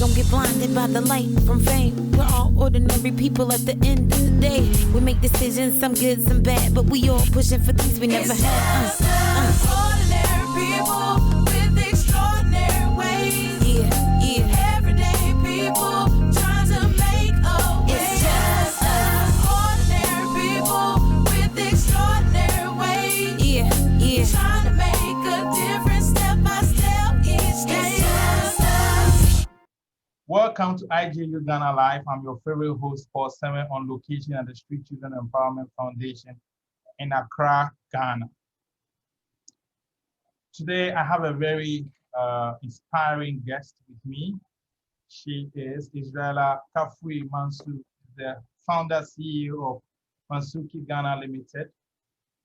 Don't get blinded by the light from fame. We're all ordinary people at the end of the day. We make decisions, some good, some bad, but we all pushing for things we never had. Ordinary people with extraordinary ways. Yeah. Everyday people trying to make a way. It's just us. Ordinary people with extraordinary ways. Yeah. Trying to make a difference step by step each day. It's just us. Welcome to IJU Ghana Live. I'm your favorite host, Paul Semeh, on location at the Street Children Empowerment Foundation in Accra, Ghana. Today, I have a very inspiring guest with me. She is Israella Kafui Mansu, the founder CEO of Mansuki Ghana Limited.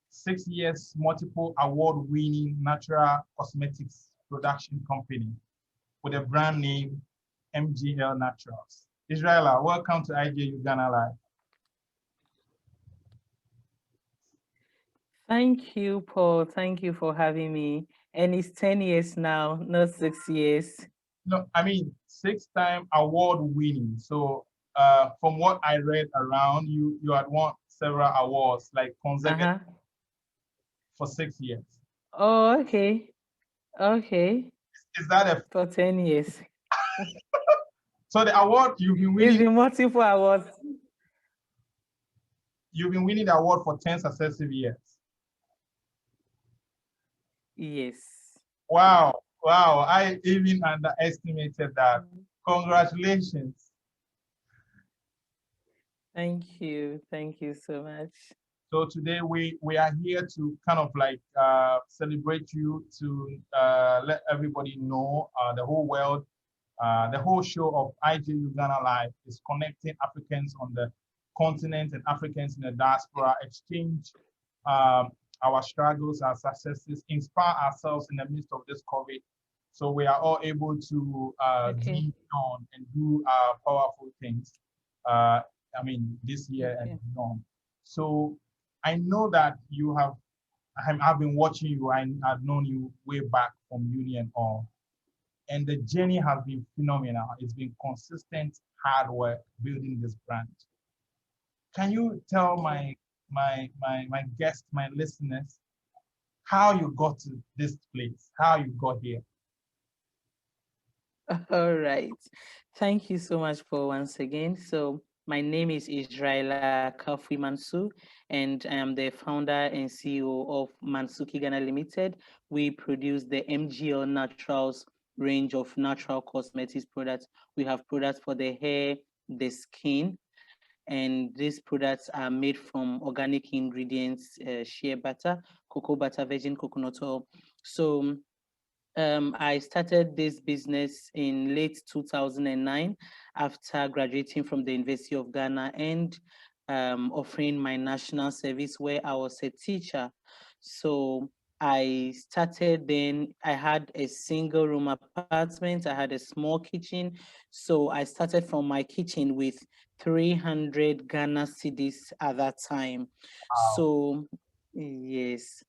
6 years, multiple award-winning natural cosmetics production company with a brand name MGL Naturals. Israella, welcome to IJU Ghana Live. Thank you, Paul. Thank you for having me. And it's 10 years now, not 6 years. No, I mean, 6-time award winning. So from what I read around, you had won several awards, like consecutive for 6 years. Oh, okay. Okay. Is that a For 10 years. so the award you've been It's winning? been multiple awards. You've been winning the award for 10 successive years. Yes. Wow, I even underestimated that. Congratulations. Thank you. Thank you so much. So today we are here to kind of like celebrate you, to let everybody know, the whole world, the whole show of IJU Ghana Live is connecting Africans on the continent and Africans in the diaspora, exchange our struggles, our successes, inspire ourselves in the midst of this COVID. So we are all able to dream on and do powerful things. I mean, this year and beyond. So I know that you have, I've been watching you, I've known you way back from uni and all. And the journey has been phenomenal. It's been consistent hard work building this brand. Can you tell my guests, my listeners, how you got to this place, how you got here? All right. Thank you so much, Paul, once again. So my name is Israella Kafui Mansu, and I am the founder and CEO of Mansuki Ghana Limited. We produce the MGL Naturals range of natural cosmetics products. We have products for the hair, the skin, and these products are made from organic ingredients, shea butter, cocoa butter, virgin coconut oil. So I started this business in late 2009 after graduating from the University of Ghana and offering my national service where I was a teacher. So I started then, I had a single room apartment, I had a small kitchen. So I started from my kitchen with 300 Ghana cedis at that time. Wow. So yes.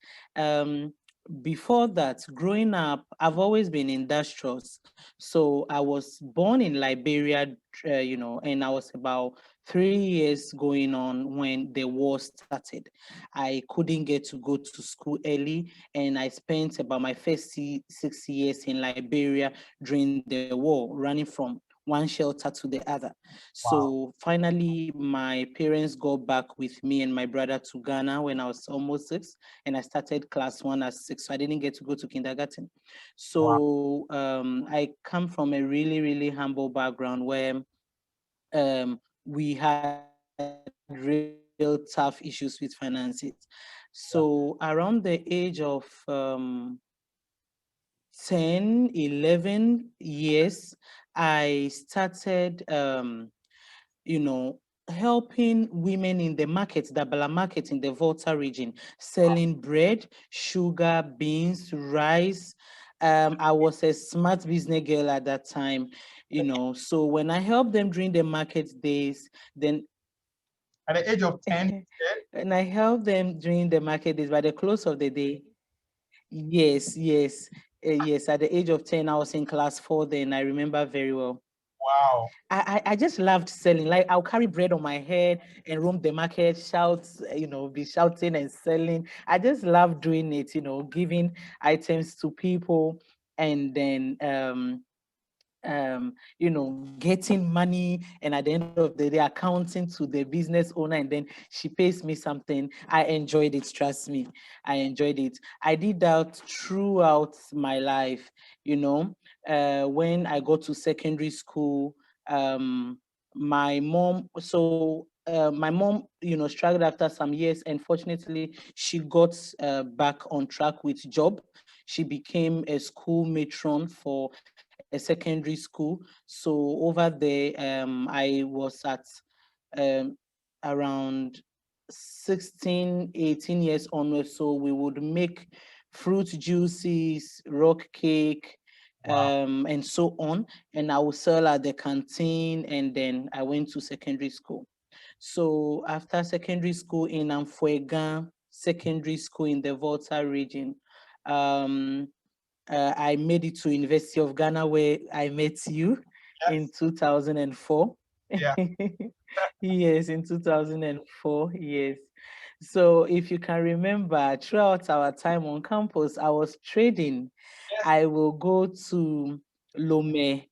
Before that, growing up, I've always been industrious. So I was born in Liberia, and I was about 3 years going on when the war started. I couldn't get to go to school early, and I spent about my first 6 years in Liberia during the war, running from one shelter to the other. So finally, my parents got back with me and my brother to Ghana when I was almost 6, and I started class 1 at 6, so I didn't get to go to kindergarten. So I come from a really, really humble background where we had real tough issues with finances. So around the age of 10, 11 years, I started, helping women in the market, the Bala market in the Volta region, selling bread, sugar, beans, rice. I was a smart business girl at that time, so when I helped them during the market days, then At the age of 10, and I helped them during the market days by the close of the day. Yes, at the age of 10, I was in class 4 then, I remember very well. Wow. I just loved selling. Like I'll carry bread on my head and roam the market, shout, be shouting and selling. I just love doing it, giving items to people and then getting money and at the end of the day accounting to the business owner and then she pays me something. I enjoyed it, trust me. I enjoyed it. I did that throughout my life, when I got to secondary school. My mom, struggled after some years, and fortunately she got back on track with job. She became a school matron for a secondary school. So over there, I was at um, around 16, 18 years onwards. So we would make fruit juices, rock cake, Wow. and so on. And I would sell at the canteen. And then I went to secondary school. So after secondary school in Amfuegan, secondary school in the Volta region, um, I made it to University of Ghana where I met you in Yes. 2004. Yeah. Yes, in 2004. Yes. So if you can remember, throughout our time on campus, I was trading. Yes. I will go to Lome,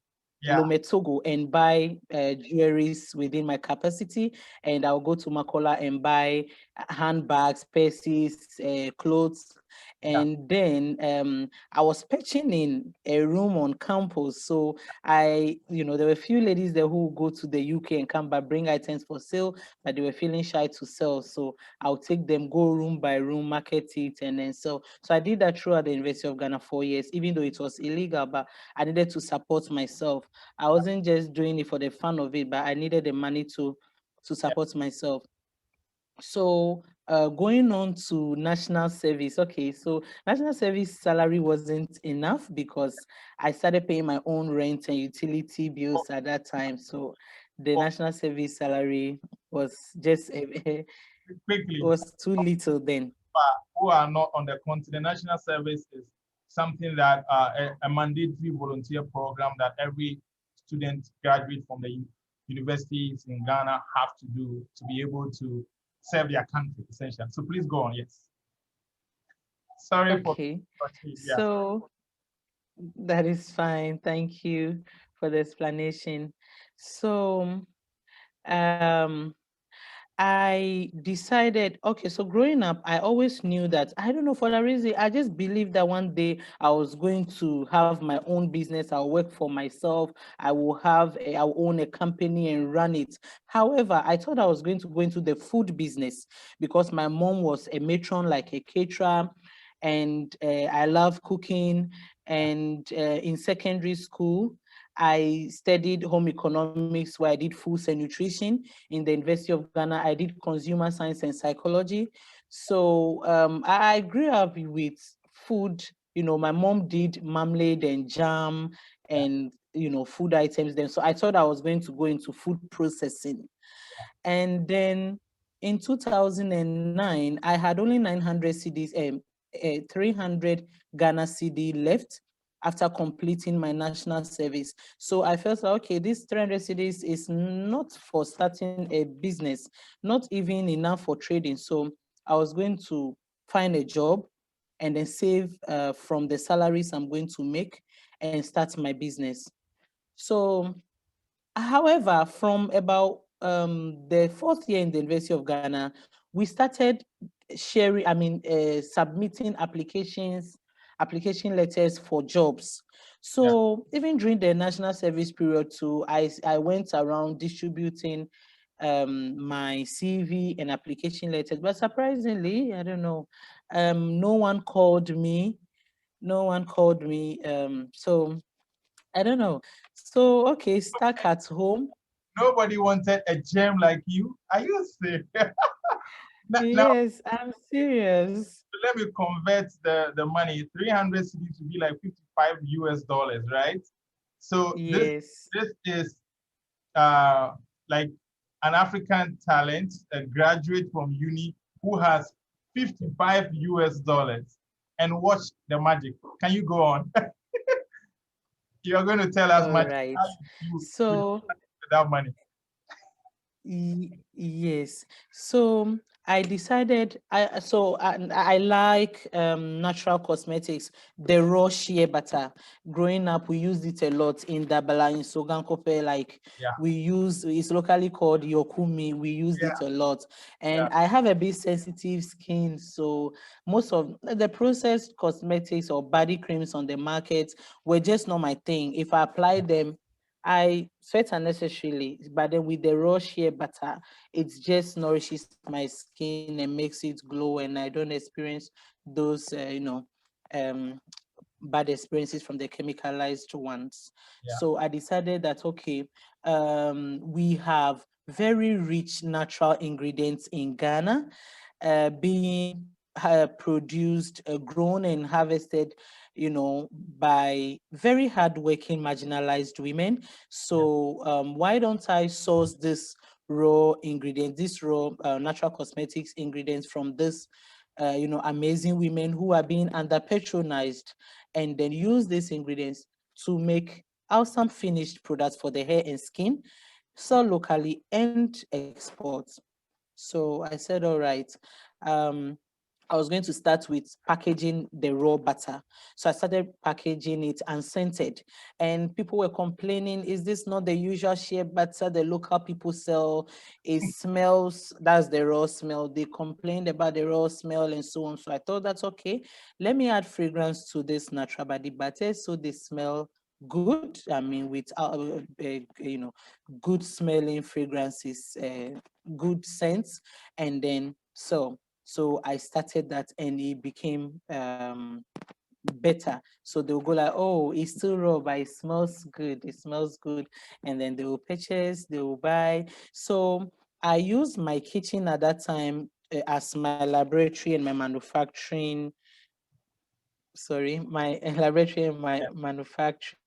Yeah. Lome Togo and buy jewelries within my capacity, and I'll go to Makola and buy handbags, purses, clothes, Yeah. and then I was pitching in a room on campus. So there were a few ladies there who would go to the UK and come back, bring items for sale, but they were feeling shy to sell. So I'll take them, go room by room, market it, and then sell. So I did that throughout the University of Ghana 4 years, even though it was illegal, but I needed to support myself. I wasn't just doing it for the fun of it, but I needed the money to Yeah. support myself. So going on to national service. Okay, so national service salary wasn't enough because I started paying my own rent and utility For, bills at that time. So the for national service salary was just quickly, was too little then. who are not on the continent, national service is something that a mandatory volunteer program that every student graduate from the universities in Ghana have to do to be able to serve their country, essentially. So please go on. Yes. Sorry for. Okay, Yeah. so that is fine. Thank you for the explanation. So um I decided, okay, so growing up, I always knew that, I don't know, for that reason, I just believed that one day I was going to have my own business. I'll work for myself. I'll own a company and run it. However, I thought I was going to go into the food business because my mom was a matron, like a caterer, and I love cooking. And in secondary school, I studied home economics where I did foods and nutrition. In the University of Ghana, I did consumer science and psychology. So I grew up with food. My mom did marmalade and jam and food items then. So I thought I was going to go into food processing. And then in 2009, I had only 900 CDs, 300 Ghana CD left after completing my national service. So I felt like, okay, this 300 CDs is not for starting a business, not even enough for trading. So I was going to find a job and then save from the salaries I'm going to make and start my business. So however, from about the fourth year in the University of Ghana, we started submitting application letters for jobs. Yeah. So even during the national service period too, I went around distributing my CV and application letters. But surprisingly, I don't know, no one called me. No one called me. So I don't know. So, okay, stuck at home. Nobody wanted a gem like you. Are you serious? Now, Yes, I'm serious. let me convert the money. 300 cities to be like 55 US dollars, right? So Yes. this is uh, like an African talent, a graduate from uni who has 55 US dollars. And watch the magic. Can you go on? You're going to tell us All much right. how you So without money. Yes. So I decided I like natural cosmetics, the raw shea butter. Growing up, we used it a lot in Dabala, in Sogankope, like Yeah, it's locally called Yokumi. We used yeah, it a lot. yeah, And I have a bit sensitive skin, so most of the processed cosmetics or body creams on the market were just not my thing. If I applied them, I sweat unnecessarily, but then with the raw shea butter, it just nourishes my skin and makes it glow, and I don't experience those, um, bad experiences from the chemicalized ones. yeah, So I decided that, okay, we have very rich natural ingredients in Ghana, being produced, grown and harvested, by very hardworking marginalized women. yeah. So why don't I source this raw ingredients, this raw natural cosmetics ingredients from this amazing women who are being under patronized, and then use these ingredients to make awesome finished products for the hair and skin, sell locally and export. So I said, all right. Um, I was going to start with packaging the raw butter. So I started packaging it unscented. And people were complaining, is this not the usual shea butter the local people sell? It smells, that's the raw smell. They complained about the raw smell and so on. So I thought that's okay. Let me add fragrance to this natural body butter so they smell good. I mean, with good smelling fragrances, good scents. And then so I started that, and it became better. So they'll go like, oh, it's still raw, but it smells good. It smells good. And then they will purchase, they will buy. So I used my kitchen at that time as my laboratory and my manufacturing, sorry, my laboratory and my Yeah, manufacturing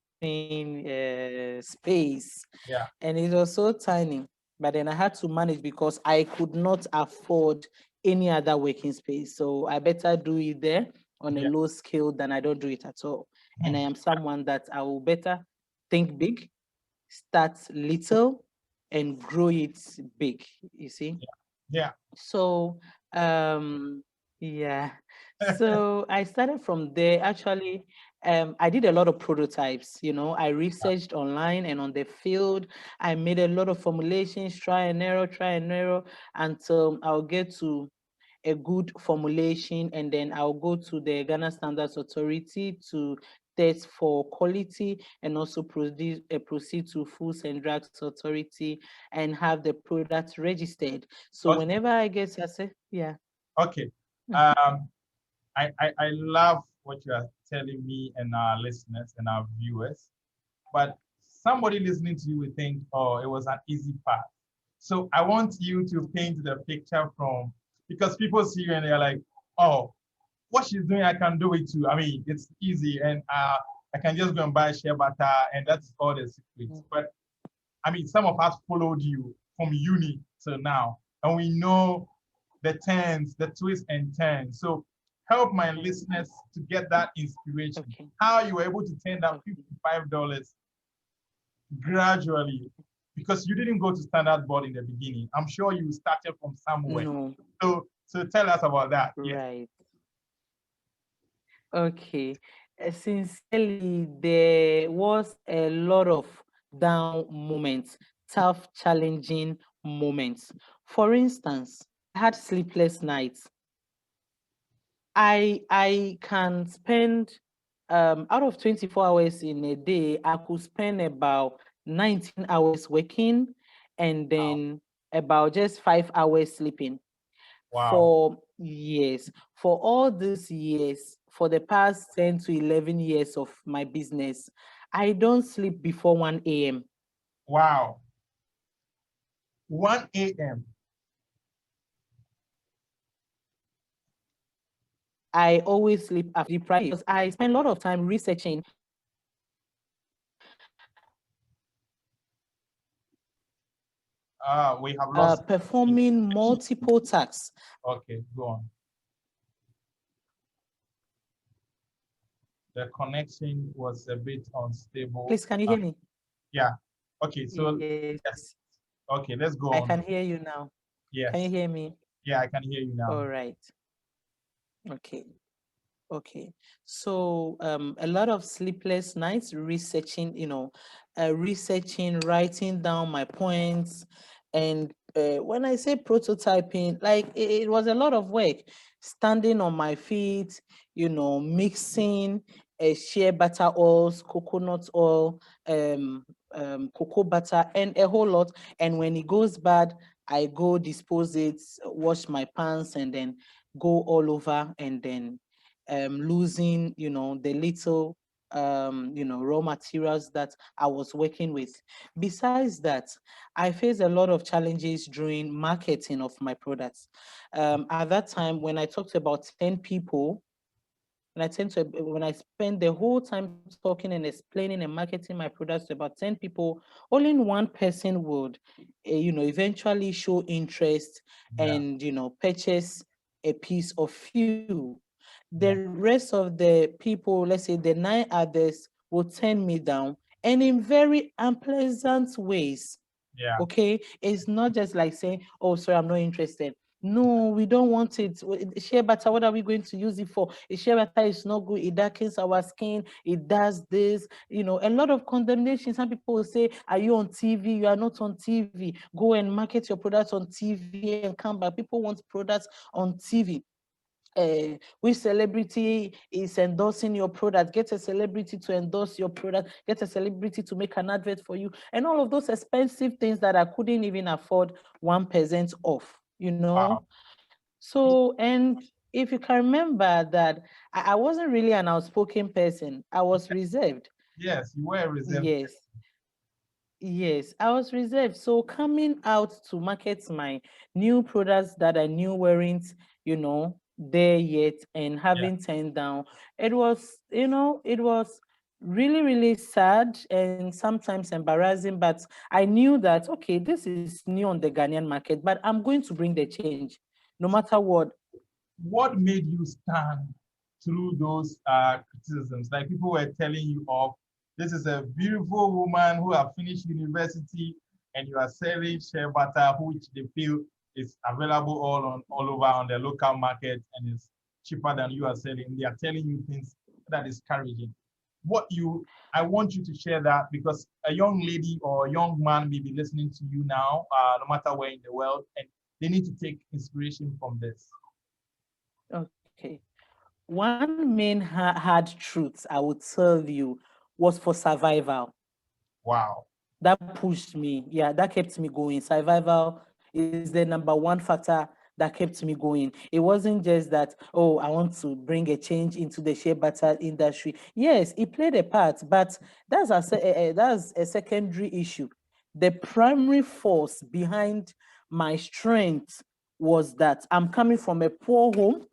space. yeah, And it was so tiny. But then I had to manage because I could not afford any other working space. So I better do it there on a yeah. low scale than I don't do it at all. And Hmm. I am someone that I will better think big, start little, and grow it big. You see? Yeah, So, yeah. So I started from there. Actually, I did a lot of prototypes. I researched online and on the field. I made a lot of formulations, try and error until I'll get to a good formulation, and then I'll go to the Ghana Standards Authority to test for quality, and also proceed to Foods and Drugs Authority and have the product registered. So okay, whenever I get to say, yeah. okay. Mhm. I love what you are telling me and our listeners and our viewers, but somebody listening to you will think, oh, it was an easy path. So I want you to paint the picture from, because people see you and they're like, oh, what she's doing, I can do it too. I mean, it's easy, and I can just go and buy shea butter, and that's all the secrets. But I mean, some of us followed you from uni till now, and we know the turns, the twists and turns. So help my listeners to get that inspiration. Okay. How you were able to turn that Okay. $55 gradually, because you didn't go to standard board in the beginning. I'm sure you started from somewhere. No, So tell us about that. Yes. right. Okay. Sincerely, there was a lot of down moments, tough, challenging moments. For instance, I had sleepless nights. I can spend out of 24 hours in a day, I could spend about 19 hours working and Wow. then about just 5 hours sleeping Wow. for years. For all these years, for the past 10 to 11 years of my business, I don't sleep before 1 a.m. Wow. 1 a.m. I always sleep after the price because I spend a lot of time researching, We have lost. performing multiple tasks. Okay, go on. the connection was a bit unstable. Please, can you hear me? Yeah. Okay. So Yes, yes. Okay. Let's go I on. can hear you now. Can you Yes. hear me? Yeah, I can hear you now. All right. Okay. Okay. So a lot of sleepless nights researching, researching, writing down my points. And when I say prototyping, like it was a lot of work, standing on my feet, mixing shea butter oils, coconut oil, cocoa butter, and a whole lot. And when it goes bad, I go dispose it, wash my pants, and then go all over, and then losing, the little, raw materials that I was working with. Besides that, I faced a lot of challenges during marketing of my products. At that time, when I talked to about 10 people, when I spend the whole time talking and explaining and marketing my products to about 10 people, only one person would, eventually show interest Yeah. and, purchase a piece of you. The Yeah. rest of the people, let's say the 9 others, will turn me down, and in very unpleasant ways. Yeah. Okay, it's not just like saying, oh, sorry, I'm not interested. No, we don't want it. Shea butter, what are we going to use it for? Shea butter is not good. It darkens our skin. It does this. A lot of condemnation. Some people will say, are you on TV? You are not on TV. Go and market your products on TV and come back. People want products on TV. Which celebrity is endorsing your product? Get a celebrity to endorse your product. Get a celebrity to make an advert for you, and all of those expensive things that I couldn't even afford 1% off. Wow. So, and if you can remember that I wasn't really an outspoken person. I was reserved. Yes, you were reserved. Yes. Yes, I was reserved. So coming out to market my new products that I knew weren't, there yet, and Yeah. having turned down, it was really, really sad and sometimes embarrassing. But I knew that, okay, this is new on the Ghanaian market, but I'm going to bring the change no matter what. What made you stand through those criticisms? Like people were telling you off, this is a beautiful woman who have finished university and you are selling shea butter, which they feel is available all over on the local market and is cheaper than you are selling. They are telling you things that is discouraging. I want you to share that because a young lady or a young man may be listening to you now, no matter where in the world, and they need to take inspiration from this. Okay. One main hard truth I would tell you was for survival. Wow. That pushed me. Yeah, that kept me going. Survival is the number one factor that kept me going. It wasn't just that, oh, I want to bring a change into the shea butter industry. Yes, it played a part, but that's a secondary issue. The primary force behind my strength was that I'm coming from a poor home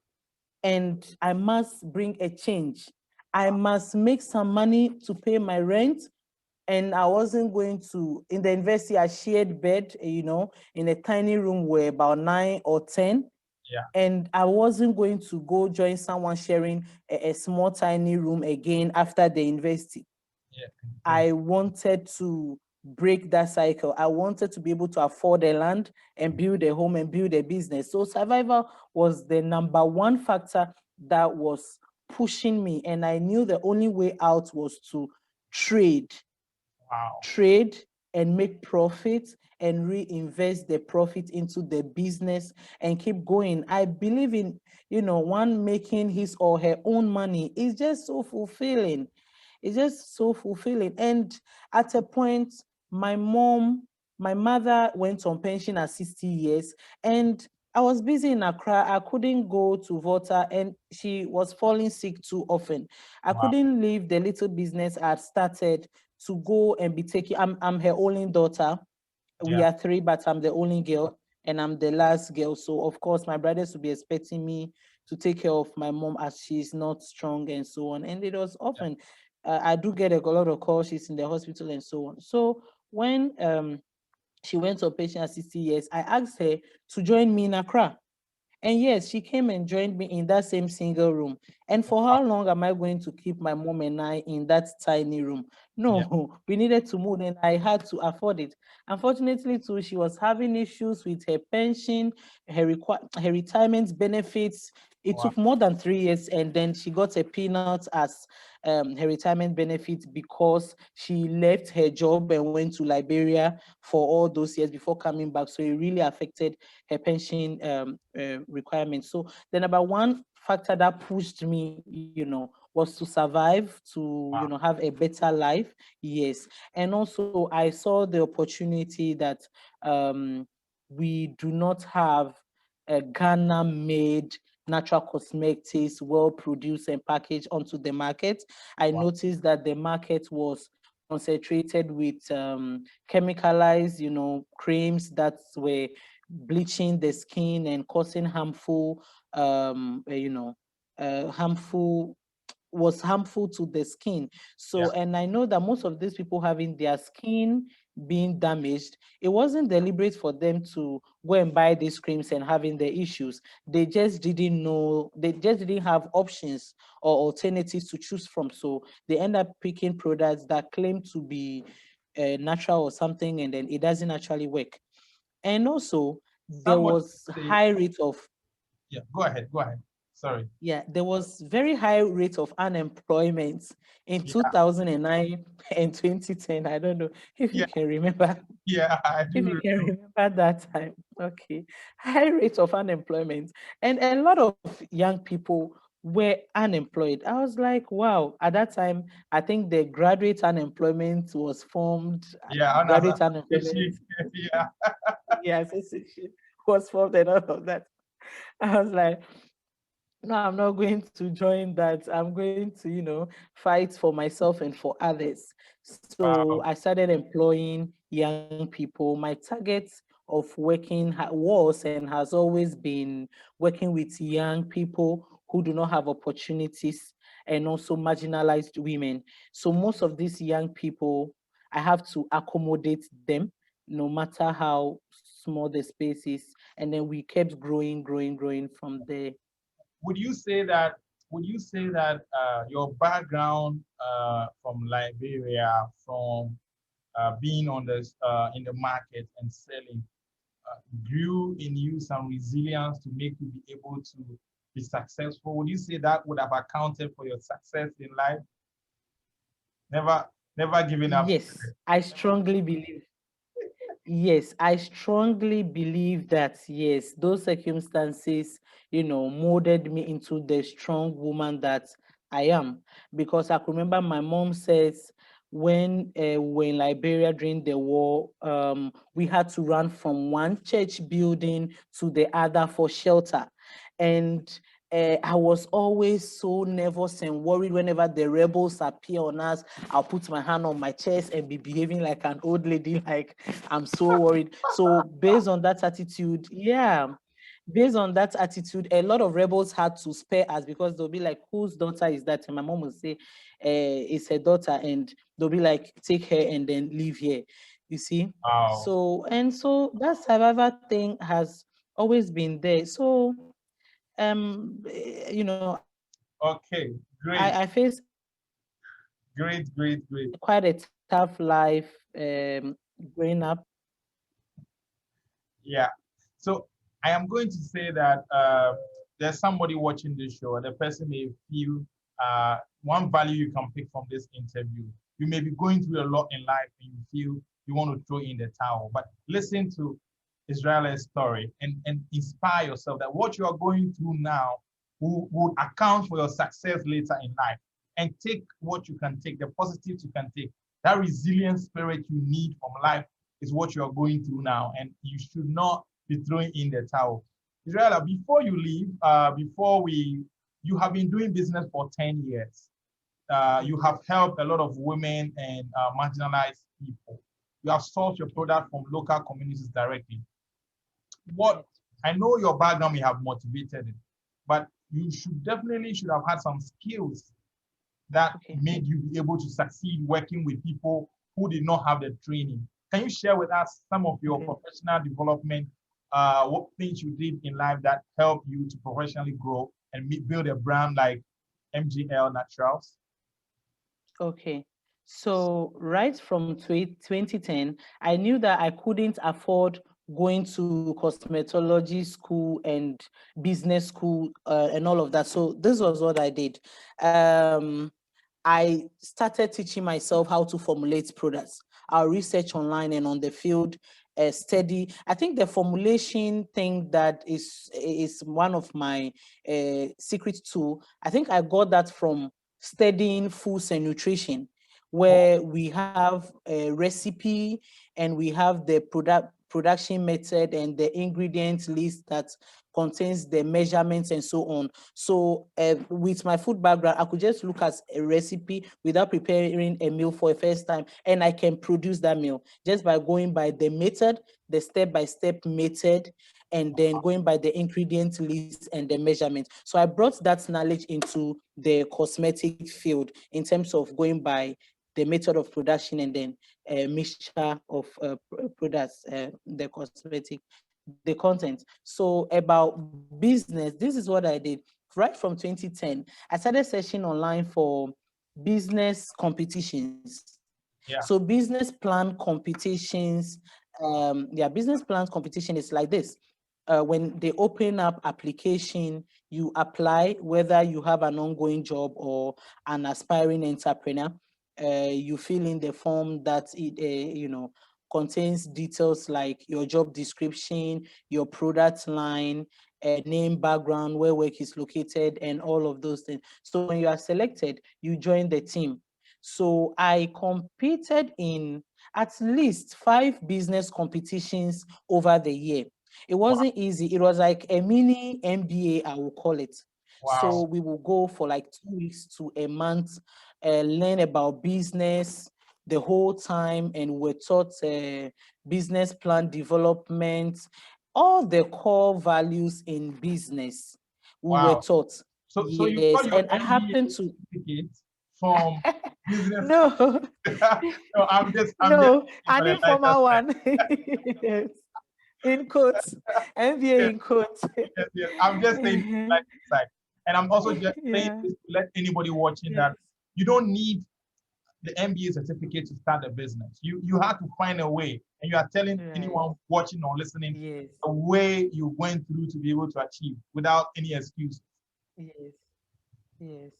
and I must bring a change. I must make some money to pay my rent, and I wasn't going to, in the university, I shared bed, in a tiny room where about 9 or 10. Yeah. And I wasn't going to go join someone sharing a small, tiny room again after the university. Yeah. I wanted to break that cycle. I wanted to be able to afford a land and build a home and build a business. So survival was the number one factor that was pushing me. And I knew the only way out was to trade Wow. trade and make profit and reinvest the profit into the business and keep going. I believe in, one making his or her own money is just so fulfilling. It's just so fulfilling. And at a point, my mother went on pension at 60 years, and I was busy in Accra. I couldn't go to Volta, and she was falling sick too often. I Wow. couldn't leave the little business I had started to go and be taking. I'm her only daughter. We Yeah. are three, but I'm the only girl and I'm the last girl. So of course my brothers will be expecting me to take care of my mom as she's not strong and so on. And it was Yeah. often I do get a lot of calls. She's in the hospital and so on. So when she went on patient at 60 years, I asked her to join me in Accra. And yes, she came and joined me in that same single room. And for how long am I going to keep my mom and I in that tiny room? Yeah. No, we needed to move and I had to afford it. Unfortunately, too, she was having issues with her pension, her retirement benefits. It Wow. took more than 3 years, and then she got a peanut as her retirement benefit because she left her job and went to Liberia for all those years before coming back. So it really affected her pension requirements. So the number one factor that pushed me, was to survive, to, Wow. have a better life. Yes. And also I saw the opportunity that we do not have a Ghana made natural cosmetics well produced and packaged onto the market. I Wow. noticed that the market was concentrated with chemicalized, creams that were bleaching the skin and causing harmful, harmful was harmful to the skin. Yeah. So, and I know that most of these people having their skin being damaged, it wasn't deliberate for them to go and buy these creams and having the issues. They just didn't know, they just didn't have options or alternatives to choose from. So they end up picking products that claim to be natural or something, and then it doesn't actually work. And also, there Somebody was say, high rate of yeah, go ahead. Go ahead. Sorry. yeah, there was very high rate of unemployment in Yeah. 2009 and 2010. I don't know if you Yeah. can remember, Yeah. I if do you can remember. remember that time. Okay. High rate of unemployment. And a lot of young people were unemployed. I was like, wow, at that time, I think the graduate unemployment was formed. Yeah. And as Graduate unemployment, association, yeah. yes, was formed and all of that. I was like, no, I'm not going to join that. I'm going to, fight for myself and for others. So Wow. I started employing young people. My target of working was and has always been working with young people who do not have opportunities and also marginalized women. So most of these young people, I have to accommodate them no matter how small the space is. And then we kept growing, growing, growing from there. Would you say that? Would you say that your background from Liberia, from being on this in the market and selling, grew in you some resilience to make you be able to be successful? Would you say that would have accounted for your success in life? Never, never giving up. Yes, I strongly believe. Yes, I strongly believe that, yes, those circumstances, molded me into the strong woman that I am. Because I could remember my mom says when we in Liberia during the war, we had to run from one church building to the other for shelter. And I was always so nervous and worried whenever the rebels appear on us. I'll put my hand on my chest and be behaving like an old lady, like I'm so worried. So based on that attitude, yeah, based on that attitude, a lot of rebels had to spare us because they'll be like, whose daughter is that? And my mom will say, it's her daughter. And they'll be like, take her and then leave here. You see? Wow. So that survivor thing has always been there. So Okay. I Great. faced Great. Great. Great. quite a tough life growing up. Yeah. So I am going to say that there's somebody watching this show, and the person may feel one value you can pick from this interview. You may be going through a lot in life and you feel you want to throw in the towel, but listen to Israel's story and inspire yourself that what you are going through now will account for your success later in life. And take what you can take, the positives you can take. That resilient spirit you need from life is what you are going through now, and you should not be throwing in the towel. Israela, before you leave, you have been doing business for 10 years. You have helped a lot of women and marginalized people. You have sourced your product from local communities directly. What I know your background may have motivated it, but you should have had some skills that Okay. made you be able to succeed working with people who did not have the training. Can you share with us some of your Okay. professional development what things you did in life that helped you to professionally grow and build a brand like MGL Naturals? Okay. So right from 2010, I knew that I couldn't afford going to cosmetology school and business school and all of that. So this was what I did. Um, I started teaching myself how to formulate products. I'll research online and on the field, study. I think the formulation thing that is one of my secret tool. I think I got that from studying foods and nutrition, Oh, where we have a recipe and we have the production method and the ingredient list that contains the measurements and so on. So with my food background, I could just look at a recipe without preparing a meal for a first time, and I can produce that meal just by going by the method, the step-by-step method, and then going by the ingredient list and the measurements. So I brought that knowledge into the cosmetic field in terms of going by the method of production and then a mixture of products, the cosmetic, the content. So about business, this is what I did right from 2010. I started searching online for business competitions. So yeah. business plan competitions, business plans competition is like this. When they open up application, you apply whether you have an ongoing job or an aspiring entrepreneur. You fill in the form that it, contains details like your job description, your product line, name, background, where work is located, and all of those things. So when you are selected, you join the team. So I competed in at least 5 business competitions over the year. It Wow. wasn't easy. It was like a mini MBA, I will call it. So Wow. we will go for like 2 weeks to a month, learn about business the whole time, and we're taught business plan development, all the core values in business. We were Wow. taught. So you Yes, got your and I MBA happened to certificate from business. no, No, I'm just no, thinking for an the lighter informal side. one. Yes, in quotes, MBA Yes, in quotes. yes, yes. I'm just saying for the Mhm. lighter side. And I'm also just saying Yeah, this to let anybody watching yes, that you don't need the MBA certificate to start a business. You have to find a way, and you are telling right. anyone watching or listening Yes, the way you went through to be able to achieve without any excuse. yes, yes.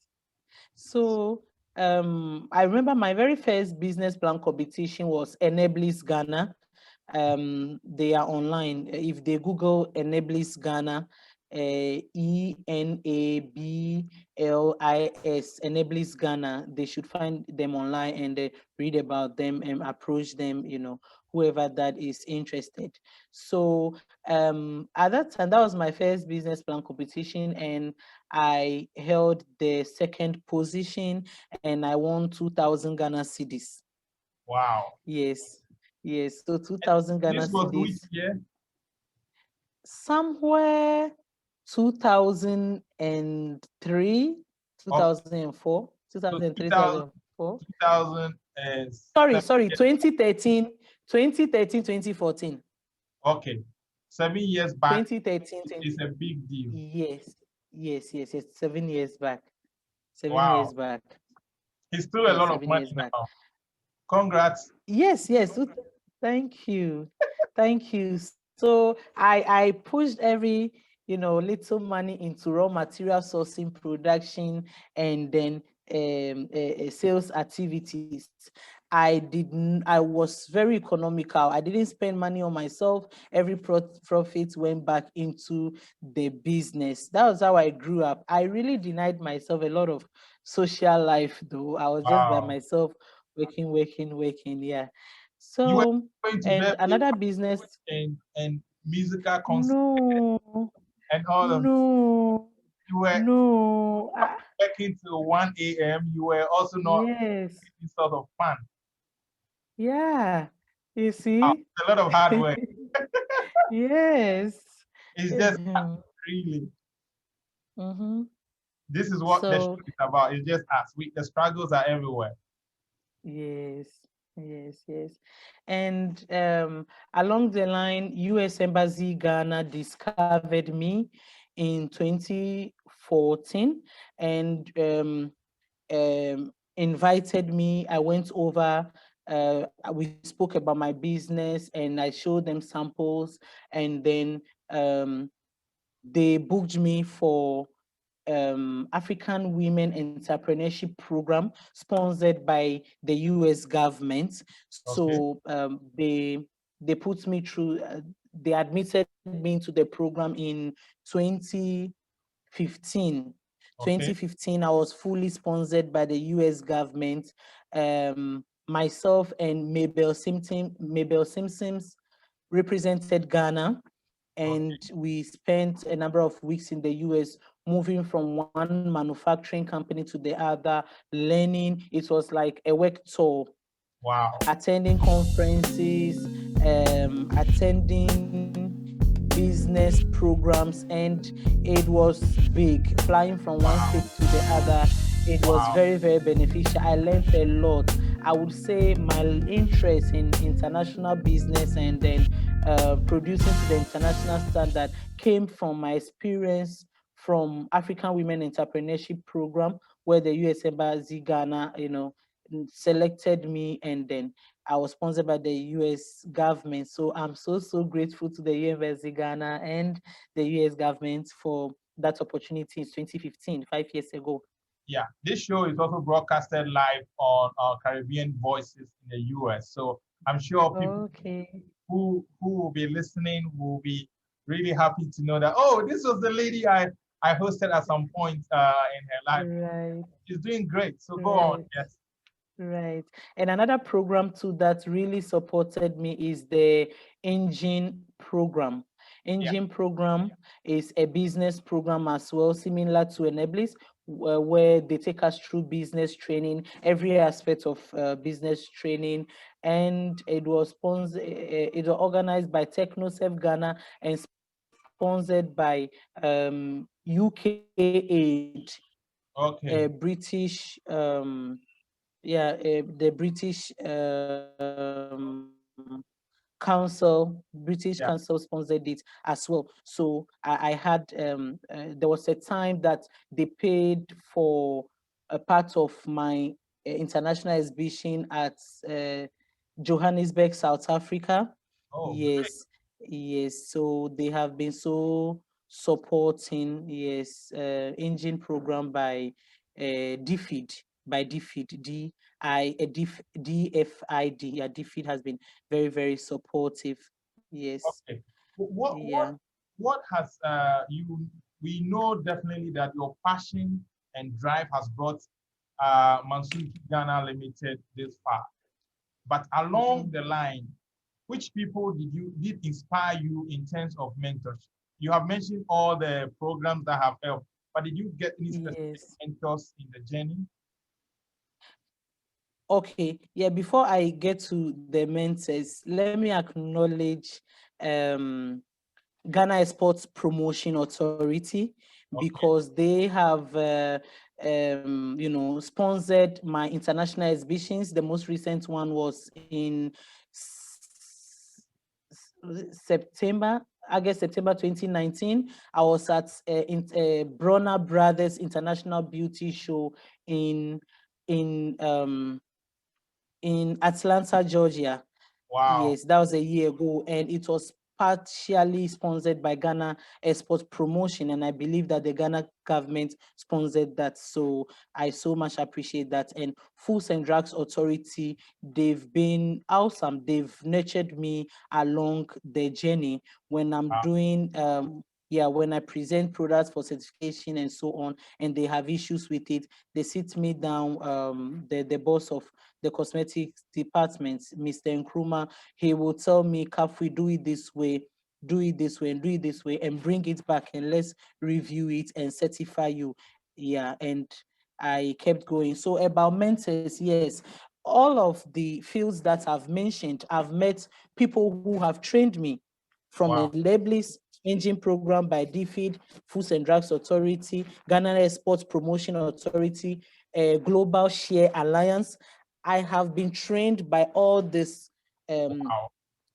So I remember my very first business plan competition was Enablis Ghana. They are online. If they Google Enablis Ghana, ENABLIS, Enablis Ghana, they should find them online and read about them and approach them, whoever that is interested. So at that time, that was my first business plan competition, and I held the second position and I won 2,000 Ghana cedis. Wow. Yes, yes. So And 2,000 Ghana this was which cedis. year? Somewhere 2003, Oh, 2004, so 2003, 2000, 2004. 2007 Sorry, years. 2013, 2013, 2014. Okay. 7 years back 2013, is 20. a big deal. Yes, yes, yes, yes. 7 years back. Seven Wow. years back. It's still a Yes, lot of 7 money years back. now. Congrats. Yes, yes. Thank you. Thank you. So I pushed every, little money into raw material sourcing, production, and then sales activities. I was very economical. I didn't spend money on myself. Every profit went back into the business. That was how I grew up. I really denied myself a lot of social life, though. I was just by Wow. myself, working, working, working. Yeah. You were So, going to and birthday another parties business, and musical concerts no, and all of no, you were no. working till 1 a.m. You were also not Yes, any sort of fun. yeah. You Wow. see? It's a lot of hard work. Yes. It's just Mhm. really Mhm. this is what the show So, is about. It's just us. The struggles are everywhere. yes. Yes, yes. And along the line, US Embassy Ghana discovered me in 2014 and invited me. I went over, we spoke about my business and I showed them samples, and then um, they booked me for African Women Entrepreneurship Program sponsored by the US government. Okay. So they put me through. They admitted me into the program in 2015. Okay. 2015, I was fully sponsored by the US government. Myself and Mabel Simpsons represented Ghana, Okay. and we spent a number of weeks in the US, moving from one manufacturing company to the other, learning. It was like a work tour, Wow. attending conferences, attending business programs, and it was big. Flying from one state Wow. to the other, it was Wow. very, very beneficial. I learned a lot. I would say my interest in international business and then producing to the international standard came from my experience from African Women Entrepreneurship Program, where the US Embassy Ghana, selected me, and then I was sponsored by the US government. So I'm so grateful to the Embassy Ghana and the US government for that opportunity in 2015, 5 years ago. Yeah, this show is also broadcasted live on Caribbean Voices in the US. So I'm sure people Okay. who will be listening will be really happy to know that, oh, this was the lady I hosted at some point in her life. Right, She's doing great. So go on. right. Yes. Right. And another program too that really supported me is the Engine program. Yeah. Engine program is a business program as well, similar to Enablis, where they take us through business training, every aspect of business training. And it was it was organized by TechnoServe Ghana and sponsored by UK Aid, Okay. British yeah, the British council, British council Yeah. sponsored it as well. So I had there was a time that they paid for a part of my international exhibition at Johannesburg, South Africa. Oh, great. Yes, yes. So they have been so supporting, yes, engine program by DFID, DFID. Yeah, DFID has been very, very supportive. Yes, Okay. What yeah. what what has you we know definitely that your passion and drive has brought Mansuki Ghana Limited this far. But along Mhm. the line, which people did inspire you in terms of mentorship? You have mentioned all the programs that have helped, but did you get any specific Yes. mentors in the journey? Okay. Yeah, before I get to the mentors, let me acknowledge um Ghana Exports Promotion Authority, Okay. because they have sponsored my international exhibitions. The most recent one was in was it September, August, September 2019. I was at Bronner Brothers International Beauty Show in in um in Atlanta, Georgia. Wow. Yes, that was a year ago, and it was partially sponsored by Ghana Export Promotion, and I believe that the Ghana government sponsored that. So I so much appreciate that. And Foods and Drugs Authority, they've been awesome. They've nurtured me along the journey when I'm Wow. doing yeah, when I present products for certification and so on, and they have issues with it, they sit me down, the boss of the cosmetics department, Mr. Nkrumah, he will tell me, Kafui, do it this way, do it this way, and do it this way, and bring it back, and let's review it and certify you. Yeah, and I kept going. So about mentors, yes, all of the fields that I've mentioned, I've met people who have trained me from a Wow. labelist engine program by DFID, Foods and Drugs Authority, Ghana Exports Promotion Authority, Global Share Alliance. I have been trained by all these Wow.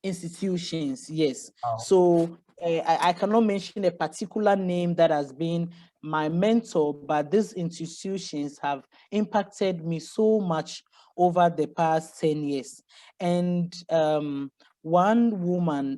institutions, yes. Wow. So I cannot mention a particular name that has been my mentor, but these institutions have impacted me so much over the past 10 years. And one woman,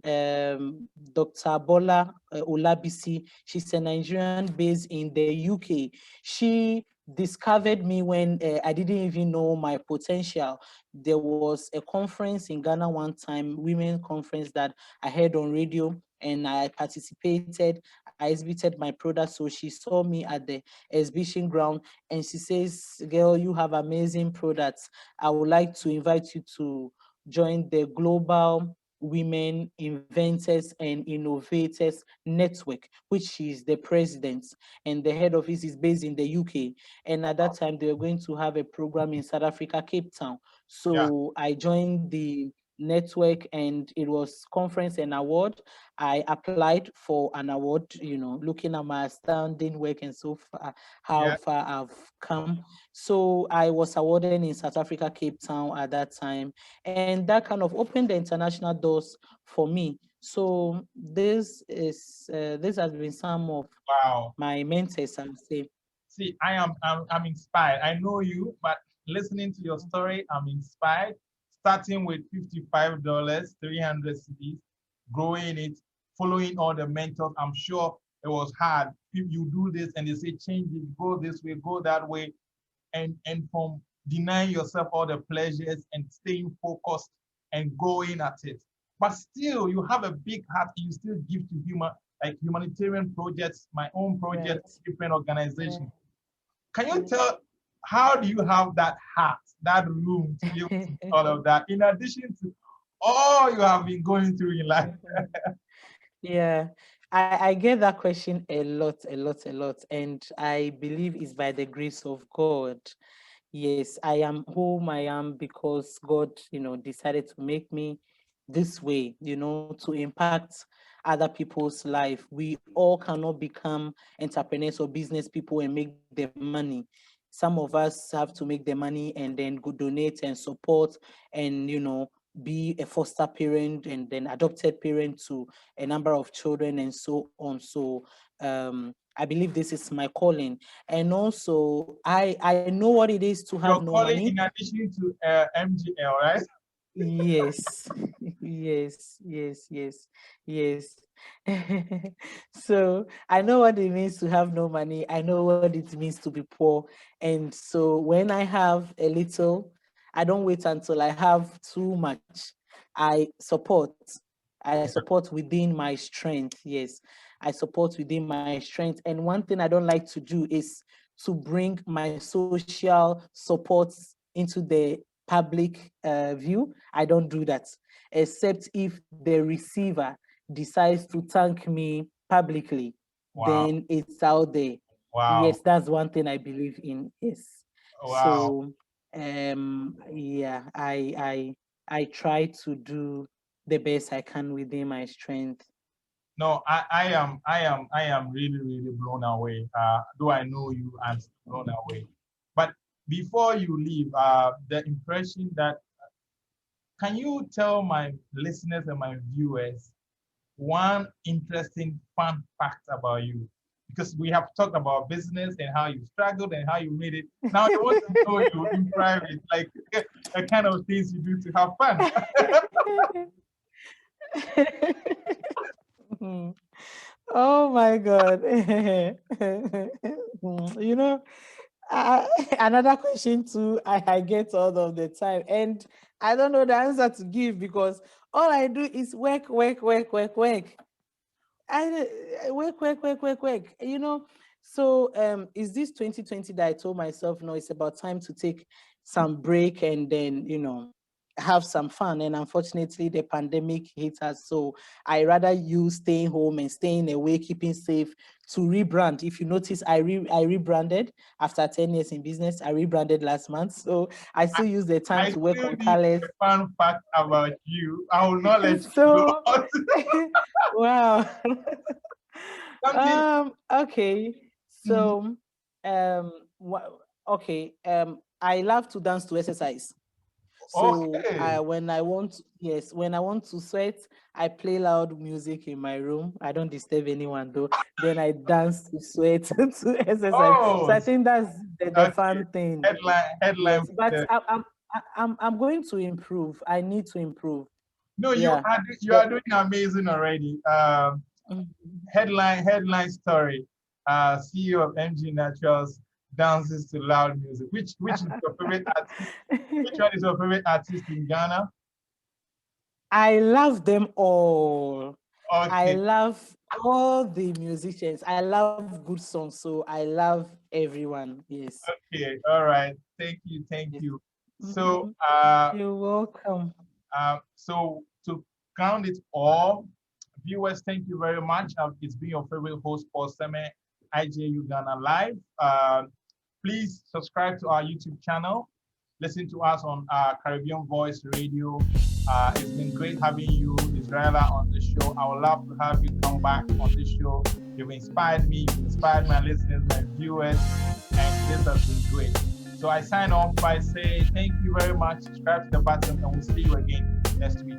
Dr. Bola Olabisi, she's a Nigerian based in the UK. She discovered me when I didn't even know my potential. There was a conference in Ghana one time, women conference that I heard on radio, and I participated. I exhibited my product. So she saw me at the exhibition ground and she says, "Girl, you have amazing products. I would like to invite you to join the Global Women Inventors and Innovators Network," which she is the president, and the head office is based in the UK. And at that time, they were going to have a program in South Africa, Cape Town. Yeah. So I joined the network and it was conference and award. I applied for an award, looking at my outstanding work and so far, how Yeah. far I've come. So I was awarded in South Africa, Cape Town at that time. And that kind of opened the international doors for me. So this has been some of Wow. my mentors, I would say. See, I'm inspired. I know you, but listening to your story, I'm inspired. Starting with $55, 300 CDs, growing it, following all the mentors. I'm sure it was hard. If you do this and they say change it, go this way, go that way, and from denying yourself all the pleasures and staying focused and going at it. But still, you have a big heart. And you still give to humanitarian projects, my own projects, Right. different organizations. Right. Can you tell how do you have that heart, that room to be able to do all of that, in addition to all you have been going through in life? Yeah, I get that question a lot, a lot, a lot. And I believe it's by the grace of God. Yes, I am whom I am because God, decided to make me this way, to impact other people's life. We all cannot become entrepreneurs or business people and make the money. Some of us have to make the money and then go donate and support and, be a foster parent and then adopted parent to a number of children and so on. So I believe this is my calling. And also, I know what it is to have You're no calling money. in addition to MGL, right? Yes, yes, yes, yes, yes. So I know what it means to have no money. I know what it means to be poor. And so when I have a little, I don't wait until I have too much. I support. I support within my strength. Yes, I support within my strength. And one thing I don't like to do is to bring my social supports into the public view. I don't do that, except if the receiver decides to thank me publicly, Wow, then it's out there. wow, Yes, that's one thing I believe in. Yes. wow. So yeah, I try to do the best I can within my strength. No, I am really, really blown away. Though I know you, I'm still blown away. But before you leave, the impression that can you tell my listeners and my viewers one interesting fun fact about you? Because we have talked about business and how you struggled and how you made it. Now I want to know you in private, like the kind of things you do to have fun. Oh my God. You know, another question too, I get all of the time. And I don't know the answer to give because all I do is work, work, work, work, work. Work, work, work, work, work. So is this 2020 that I told myself, no, it's about time to take some break and then, have some fun. And unfortunately, the pandemic hit us. So I rather use staying home and staying away, keeping safe to rebrand. If you notice, I rebranded after 10 years in business. I rebranded last month. So I I, still use the time I to work still on need colors. a fun fact about you. I will not let you So, go. wow. Something. Okay. Mhm. So, okay. I love to dance to exercise. So Okay. when I want to, yes, when I want to sweat, I play loud music in my room. I don't disturb anyone though. Then I dance to sweat to exercise. So Oh, I think that's the okay. fun thing. Headline. Yes, but I'm going to improve. I need to improve. No, Yeah. you The, are doing amazing already. Mhm. Headline story. CEO of MG Naturals dances to loud music. Which is your favorite artist? Which one is your favorite artist in Ghana? I love them all. I Okay, love all the musicians. I love good songs, so I love everyone. Yes. okay, all right. Thank Yes. you. So, Mhm. You're welcome. so to count it all, viewers, thank you very much. It's been your favorite host, Paul Semeh, IJU Ghana Live. Please subscribe to our YouTube channel. Listen to us on Caribbean Voice Radio. It's been great having you, Israella, on the show. I would love to have you come back on this show. You've inspired me, you've inspired my listeners, my viewers, and this has been great. So I sign off by saying thank you very much. Subscribe to the button, and we'll see you again next week.